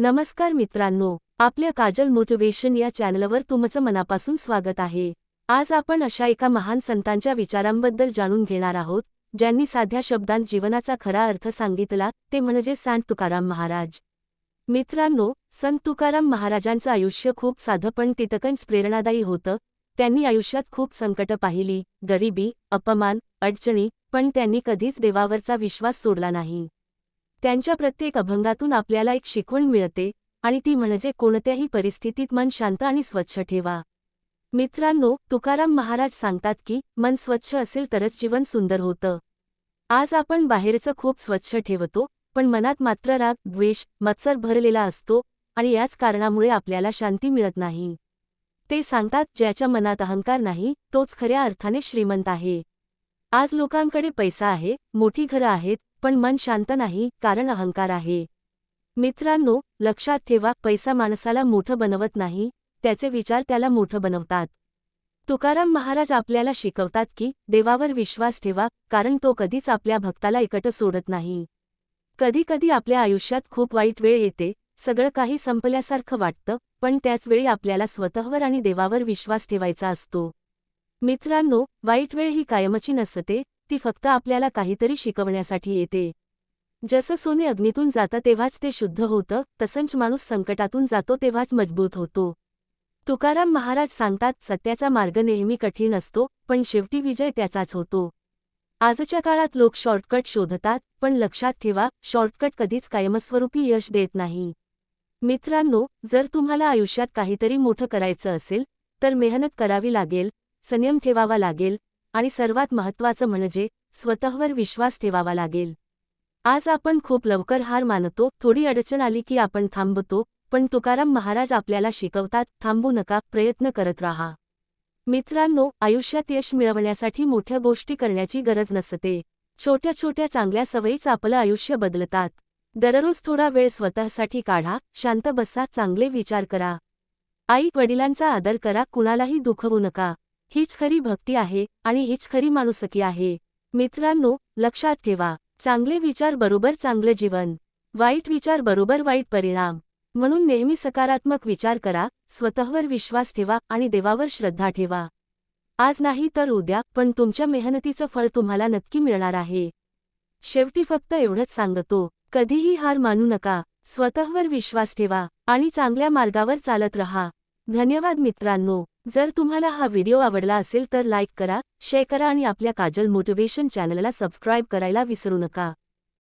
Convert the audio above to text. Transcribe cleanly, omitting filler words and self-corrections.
नमस्कार मित्रांनो, आपल्या काजल मोटिवेशन या चॅनलवर तुमचं मनापासून स्वागत आहे। आज आपण अशा एका महान संतांच्या विचारांबद्दल जाणून घेणार आहोत, ज्यांनी साध्या शब्दांत जीवनाचा खरा अर्थ सांगितला, ते म्हणजे संत तुकाराम महाराज। मित्रांनो, संत तुकाराम महाराजांचं आयुष्य खूप साधं पण तितकंच प्रेरणादायी होतं। त्यांनी आयुष्यात खूप संकट पाहिली, गरिबी, अपमान, अडचणी, पण त्यांनी कधीच देवावरचा विश्वास सोडला नाही। त्यांच्या प्रत्येक अभंगातून आपल्याला एक शिकवण मिळते, आणि ती म्हणजे कोणत्याही परिस्थितीत मन शांत आणि स्वच्छ ठेवा। मित्रांनो, तुकाराम महाराज सांगतात की मन स्वच्छ असेल तरच जीवन सुंदर होतं। आज आपण बाहेरचं खूप स्वच्छ ठेवतो, पण मनात मात्र राग, द्वेष, मत्सर भरलेला असतो, आणि याच कारणामुळे आपल्याला शांती मिळत नाही। ते सांगतात, ज्याच्या मनात अहंकार नाही, तोच खऱ्या अर्थाने श्रीमंत आहे। आज लोकांकडे पैसा आहे, मोठी घरं आहेत, पण मन शांत नाही, कारण अहंकार आहे। मित्रांनो, लक्षात ठेवा, पैसा माणसाला मोठं बनवत नाही, त्याचे विचार त्याला मोठं बनवतात। तुकाराम महाराज आपल्याला शिकवतात की देवावर विश्वास ठेवा, कारण तो कधीच आपल्या भक्ताला एकटं सोडत नाही। कधी कधी आपल्या आयुष्यात खूप वाईट वेळ येते, सगळं काही संपल्यासारखं वाटतं, पण त्याच वेळी आपल्याला स्वतःवर आणि देवावर विश्वास ठेवायचा असतो। मित्रांनो, वाईट वेळ ही कायमची नसते, ती फक्त आपल्याला काहीतरी शिकवण्यासाठी येते। जसं सोने अग्नीतून जातं तेव्हाच ते शुद्ध होतं, तसंच माणूस संकटातून जातो तेव्हाच मजबूत होतो। तुकाराम महाराज सांगतात, सत्याचा मार्ग नेहमी कठीण असतो, पण शेवटी विजय त्याचाच होतो। आजच्या काळात लोक शॉर्टकट शोधतात, पण लक्षात ठेवा, शॉर्टकट कधीच कायमस्वरूपी यश देत नाही। मित्रांनो, जर तुम्हाला आयुष्यात काहीतरी मोठं करायचं असेल, तर मेहनत करावी लागेल, संयम ठेवावा लागेल, आणि सर्वात महत्त्वाचं म्हणजे स्वतःवर विश्वास ठेवावा लागेल। आज आपण खूप लवकर हार मानतो, थोडी अडचण आली की आपण थांबतो, पण तुकाराम महाराज आपल्याला शिकवतात, थांबू नका, प्रयत्न करत राहा। मित्रांनो, आयुष्यात यश मिळवण्यासाठी मोठ्या गोष्टी करण्याची गरज नसते। छोट्या छोट्या चांगल्या सवयीच आपलं आयुष्य बदलतात। दररोज थोडा वेळ स्वतःसाठी काढा, शांत बसा, चांगले विचार करा। आई वडिलांचा आदर करा, कुणालाही दुखवू नका। हीच खरी भक्ती आहे, आणि हीच खरी माणुसकी आहे। मित्रांनो, लक्षात ठेवा, चांगले विचार बरोबर चांगले जीवन, वाईट विचार बरोबर वाईट परिणाम। म्हणून नेहमी सकारात्मक विचार करा, स्वतःवर विश्वास ठेवा, आणि देवावर श्रद्धा ठेवा। आज नाही तर उद्या, पण तुमच्या मेहनतीचं फळ तुम्हाला नक्की मिळणार आहे। शेवटी फक्त एवढंच सांगतो, कधीही हार मानू नका, स्वतःवर विश्वास ठेवा, आणि चांगल्या मार्गावर चालत रहा। धन्यवाद मित्रांनो, जर तुम्हाला हा व्हिडिओ आवडला असेल तर लाईक करा, शेअर करा, आणि आपल्या काजल मोटिवेशन चॅनलला सबस्क्राईब करायला विसरू नका।